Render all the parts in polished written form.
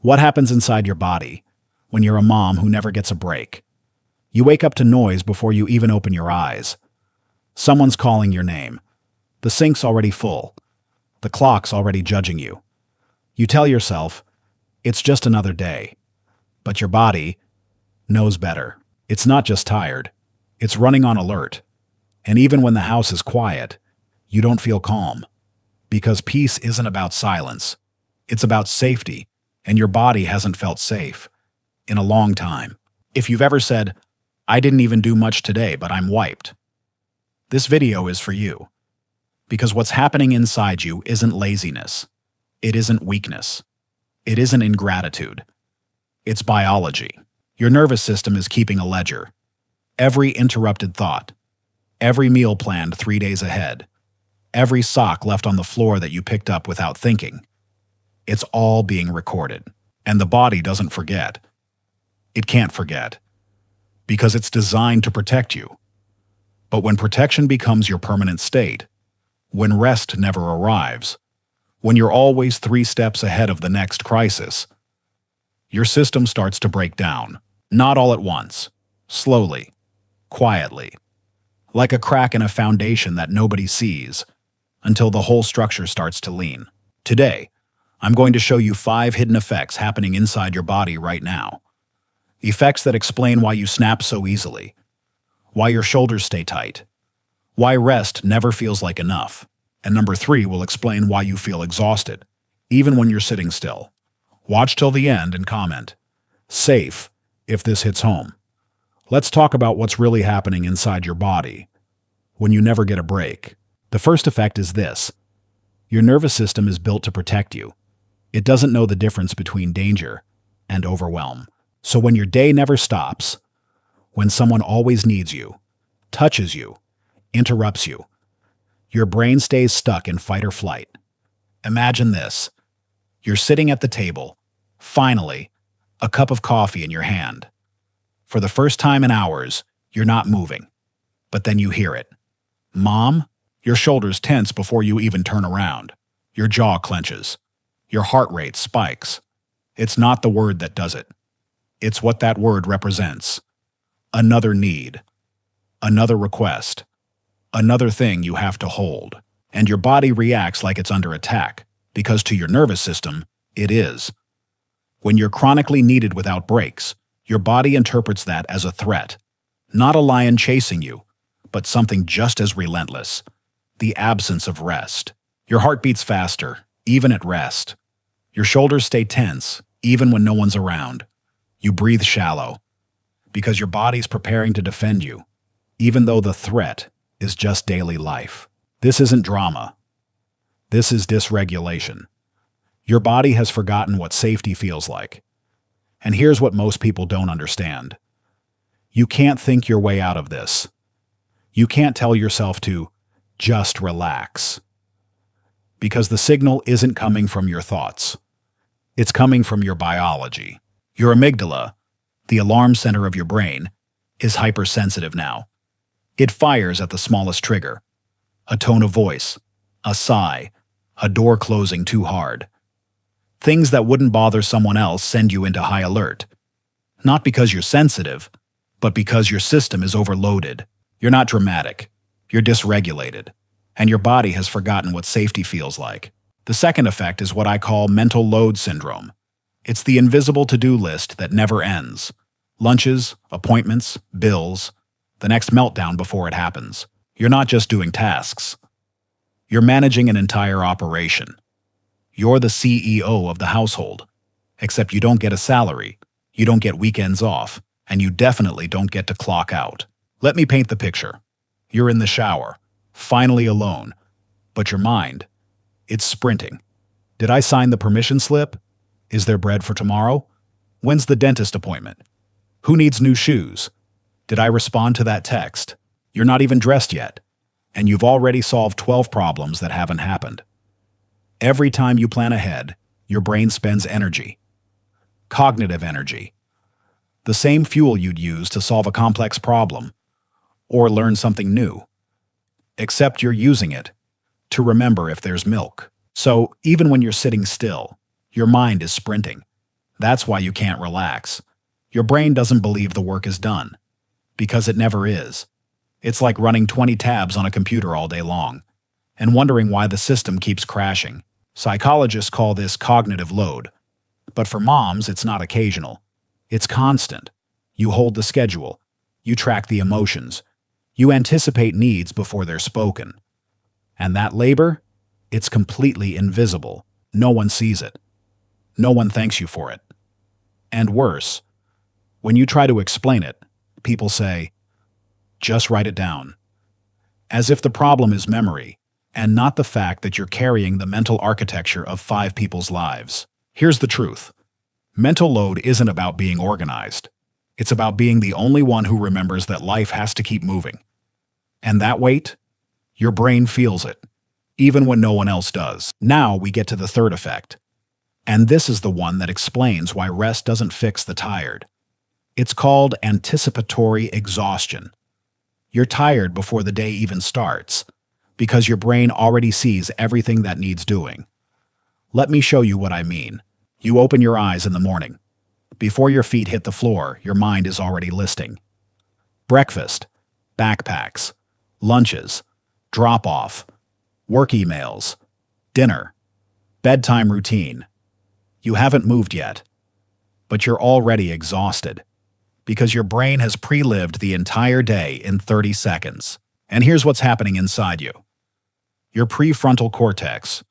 What happens inside your body when you're a mom who never gets a break? You wake up to noise before you even open your eyes. Someone's calling your name. The sink's already full. The clock's already judging you. You tell yourself, it's just another day. But your body knows better. It's not just tired. It's running on alert. And even when the house is quiet, you don't feel calm. Because peace isn't about silence. It's about safety. And your body hasn't felt safe in a long time. If you've ever said, I didn't even do much today, but I'm wiped, this video is for you. Because what's happening inside you isn't laziness. It isn't weakness. It isn't ingratitude. It's biology. Your nervous system is keeping a ledger. Every interrupted thought, every meal planned 3 days ahead, every sock left on the floor that you picked up without thinking, it's all being recorded. And the body doesn't forget. It can't forget. Because it's designed to protect you. But when protection becomes your permanent state, when rest never arrives, when you're always 3 steps ahead of the next crisis, your system starts to break down. Not all at once. Slowly. Quietly. Like a crack in a foundation that nobody sees, until the whole structure starts to lean. Today, I'm going to show you 5 hidden effects happening inside your body right now. Effects that explain why you snap so easily, why your shoulders stay tight, why rest never feels like enough, and number 3 will explain why you feel exhausted, even when you're sitting still. Watch till the end and comment, safe, if this hits home. Let's talk about what's really happening inside your body when you never get a break. The first effect is this. Your nervous system is built to protect you. It doesn't know the difference between danger and overwhelm. So when your day never stops, when someone always needs you, touches you, interrupts you, your brain stays stuck in fight or flight. Imagine this. You're sitting at the table, finally, a cup of coffee in your hand. For the first time in hours, you're not moving. But then you hear it. Mom? Your shoulders tense before you even turn around. Your jaw clenches. Your heart rate spikes. It's not the word that does it. It's what that word represents. Another need. Another request. Another thing you have to hold. And your body reacts like it's under attack, because to your nervous system, it is. When you're chronically needed without breaks, your body interprets that as a threat. Not a lion chasing you, but something just as relentless. The absence of rest. Your heart beats faster, even at rest. Your shoulders stay tense, even when no one's around. You breathe shallow, because your body's preparing to defend you, even though the threat is just daily life. This isn't drama. This is dysregulation. Your body has forgotten what safety feels like. And here's what most people don't understand. You can't think your way out of this. You can't tell yourself to just relax. Because the signal isn't coming from your thoughts. It's coming from your biology. Your amygdala, the alarm center of your brain, is hypersensitive now. It fires at the smallest trigger. A tone of voice, a sigh, a door closing too hard. Things that wouldn't bother someone else send you into high alert. Not because you're sensitive, but because your system is overloaded. You're not dramatic. You're dysregulated. And your body has forgotten what safety feels like. The second effect is what I call mental load syndrome. It's the invisible to-do list that never ends. Lunches, appointments, bills, the next meltdown before it happens. You're not just doing tasks. You're managing an entire operation. You're the CEO of the household. Except you don't get a salary, you don't get weekends off, and you definitely don't get to clock out. Let me paint the picture. You're in the shower, finally alone, but your mind, it's sprinting. Did I sign the permission slip? Is there bread for tomorrow? When's the dentist appointment? Who needs new shoes? Did I respond to that text? You're not even dressed yet, and you've already solved 12 problems that haven't happened. Every time you plan ahead, your brain spends energy. Cognitive energy. The same fuel you'd use to solve a complex problem or learn something new. Except you're using it to remember if there's milk. So even when you're sitting still, your mind is sprinting. That's why you can't relax. Your brain doesn't believe the work is done, because it never is. It's like running 20 tabs on a computer all day long and wondering why the system keeps crashing. Psychologists call this cognitive load. But for moms, it's not occasional. It's constant. You hold the schedule. You track the emotions. You anticipate needs before they're spoken. And that labor? It's completely invisible. No one sees it. No one thanks you for it. And worse, when you try to explain it, people say, just write it down. As if the problem is memory, and not the fact that you're carrying the mental architecture of 5 people's lives. Here's the truth. Mental load isn't about being organized. It's about being the only one who remembers that life has to keep moving. And that weight? Your brain feels it, even when no one else does. Now we get to the third effect. And this is the one that explains why rest doesn't fix the tired. It's called anticipatory exhaustion. You're tired before the day even starts, because your brain already sees everything that needs doing. Let me show you what I mean. You open your eyes in the morning. Before your feet hit the floor, your mind is already listing. Breakfast, backpacks, lunches, drop-off, work emails, dinner, bedtime routine. You haven't moved yet, but you're already exhausted, because your brain has pre-lived the entire day in 30 seconds. And here's what's happening inside you. Your prefrontal cortex,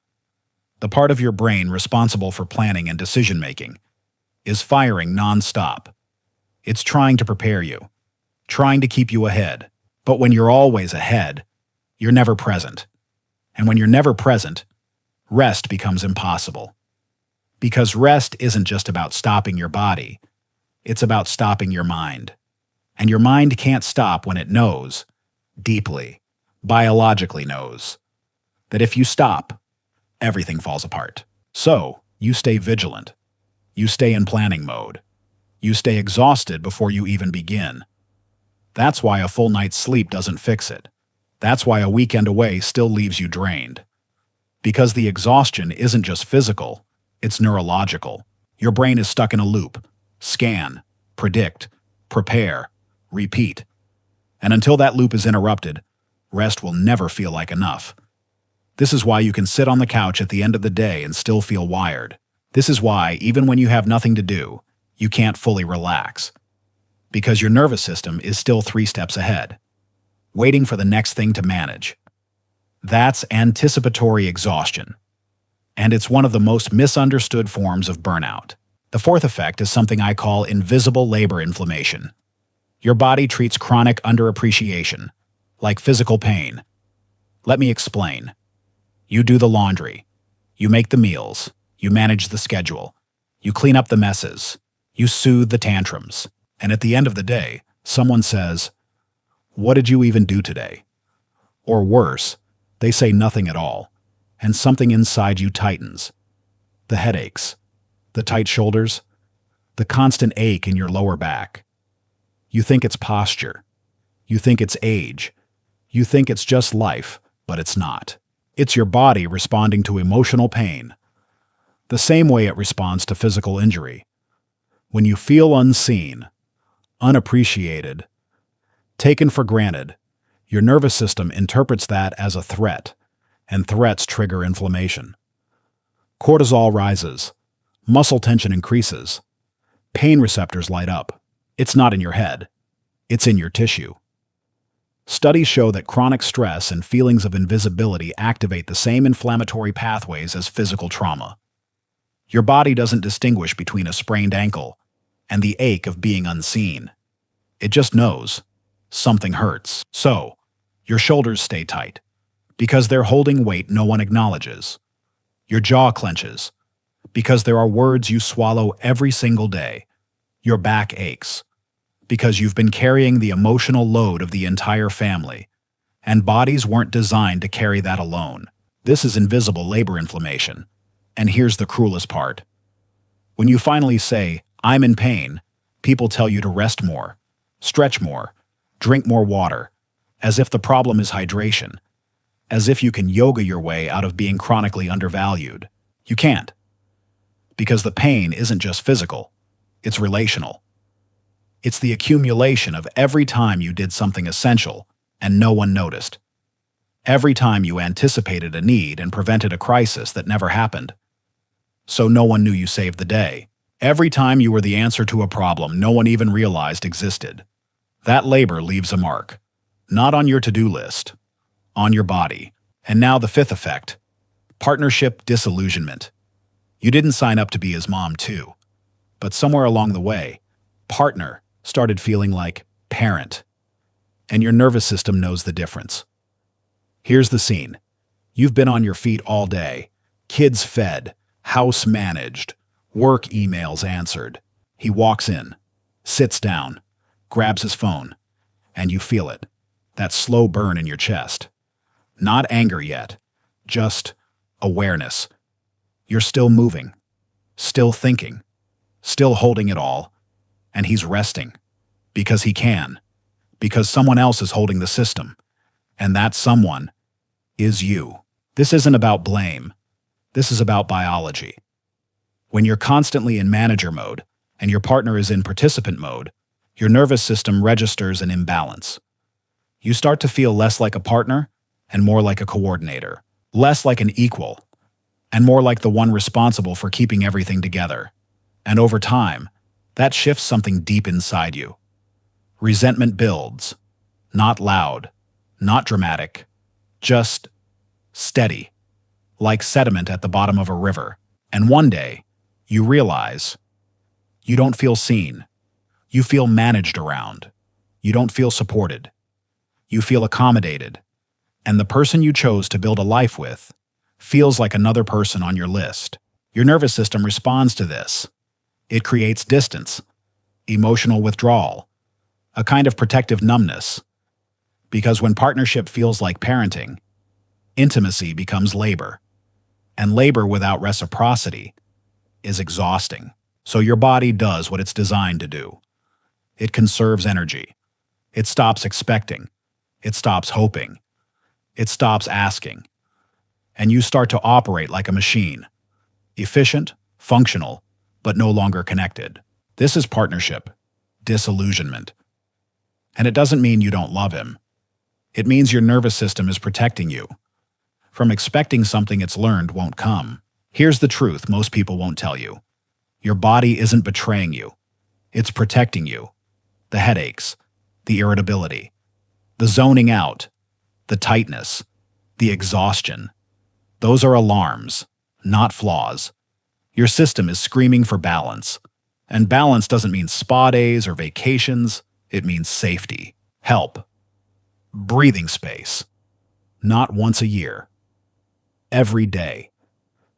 the part of your brain responsible for planning and decision-making, is firing non-stop. It's trying to prepare you, trying to keep you ahead. But when you're always ahead, you're never present. And when you're never present, rest becomes impossible. Because rest isn't just about stopping your body, it's about stopping your mind. And your mind can't stop when it knows, deeply, biologically knows, that if you stop, everything falls apart. So, you stay vigilant. You stay in planning mode. You stay exhausted before you even begin. That's why a full night's sleep doesn't fix it. That's why a weekend away still leaves you drained. Because the exhaustion isn't just physical, it's neurological. Your brain is stuck in a loop. Scan, predict, prepare, repeat. And until that loop is interrupted, rest will never feel like enough. This is why you can sit on the couch at the end of the day and still feel wired. This is why, even when you have nothing to do, you can't fully relax. Because your nervous system is still 3 steps ahead, waiting for the next thing to manage. That's anticipatory exhaustion. And it's one of the most misunderstood forms of burnout. The fourth effect is something I call invisible labor inflammation. Your body treats chronic underappreciation, like physical pain. Let me explain. You do the laundry. You make the meals. You manage the schedule. You clean up the messes. You soothe the tantrums. And at the end of the day, someone says, "What did you even do today?" Or worse, they say nothing at all, and something inside you tightens. The headaches, the tight shoulders, the constant ache in your lower back. You think it's posture. You think it's age. You think it's just life, but it's not. It's your body responding to emotional pain, the same way it responds to physical injury. When you feel unseen, unappreciated, taken for granted, your nervous system interprets that as a threat, and threats trigger inflammation. Cortisol rises, muscle tension increases, pain receptors light up. It's not in your head, it's in your tissue. Studies show that chronic stress and feelings of invisibility activate the same inflammatory pathways as physical trauma. Your body doesn't distinguish between a sprained ankle and the ache of being unseen. It just knows something hurts. So, your shoulders stay tight because they're holding weight no one acknowledges. Your jaw clenches because there are words you swallow every single day. Your back aches because you've been carrying the emotional load of the entire family, and bodies weren't designed to carry that alone. This is invisible labor inflammation. And here's the cruelest part. When you finally say, "I'm in pain," people tell you to rest more, stretch more, drink more water, as if the problem is hydration, as if you can yoga your way out of being chronically undervalued. You can't. Because the pain isn't just physical, it's relational. It's the accumulation of every time you did something essential and no one noticed. Every time you anticipated a need and prevented a crisis that never happened. So no one knew you saved the day. Every time you were the answer to a problem no one even realized existed. That labor leaves a mark. Not on your to-do list, on your body. And now the fifth effect. Partnership disillusionment. You didn't sign up to be his mom too. But somewhere along the way, partner started feeling like parent. And your nervous system knows the difference. Here's the scene. You've been on your feet all day. Kids fed, house managed, work emails answered. He walks in, sits down, grabs his phone, and you feel it. That slow burn in your chest. Not anger yet, just awareness. You're still moving, still thinking, still holding it all, and he's resting. Because he can. Because someone else is holding the system. And that someone is you. This isn't about blame. This is about biology. When you're constantly in manager mode and your partner is in participant mode, your nervous system registers an imbalance. You start to feel less like a partner and more like a coordinator, less like an equal, and more like the one responsible for keeping everything together. And over time, that shifts something deep inside you. Resentment builds, not loud, not dramatic, just steady, like sediment at the bottom of a river. And one day, you realize you don't feel seen. You feel managed around. You don't feel supported. You feel accommodated. And the person you chose to build a life with feels like another person on your list. Your nervous system responds to this. It creates distance, emotional withdrawal, a kind of protective numbness. Because when partnership feels like parenting, intimacy becomes labor. And labor without reciprocity is exhausting. So your body does what it's designed to do. It conserves energy. It stops expecting. It stops hoping. It stops asking. And you start to operate like a machine. Efficient, functional, but no longer connected. This is partnership, disillusionment. And it doesn't mean you don't love him. It means your nervous system is protecting you from expecting something it's learned won't come. Here's the truth most people won't tell you. Your body isn't betraying you. It's protecting you. The headaches, the irritability, the zoning out, the tightness, the exhaustion. Those are alarms, not flaws. Your system is screaming for balance. And balance doesn't mean spa days or vacations. It means safety, help, breathing space. Not once a year. Every day.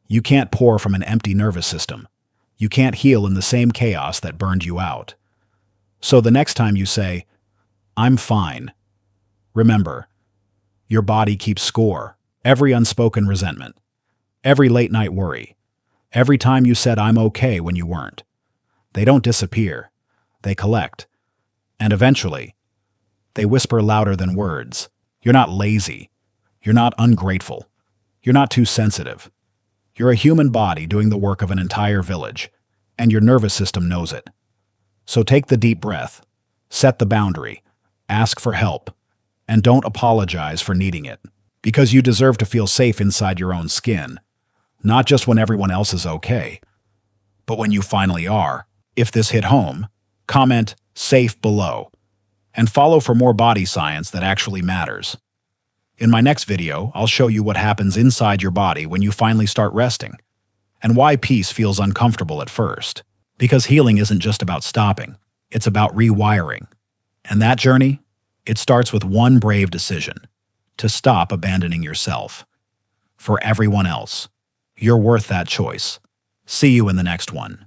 You can't pour from an empty nervous system. You can't heal in the same chaos that burned you out. So the next time you say, "I'm fine," remember, your body keeps score. Every unspoken resentment, every late night worry, every time you said "I'm okay" when you weren't. They don't disappear. They collect. And eventually, they whisper louder than words. You're not lazy. You're not ungrateful. You're not too sensitive. You're a human body doing the work of an entire village, and your nervous system knows it. So take the deep breath, set the boundary, ask for help, and don't apologize for needing it, because you deserve to feel safe inside your own skin, not just when everyone else is okay, but when you finally are. If this hit home, comment "safe" below, and follow for more body science that actually matters. In my next video, I'll show you what happens inside your body when you finally start resting, and why peace feels uncomfortable at first. Because healing isn't just about stopping, it's about rewiring. And that journey, it starts with one brave decision: to stop abandoning yourself. For everyone else, you're worth that choice. See you in the next one.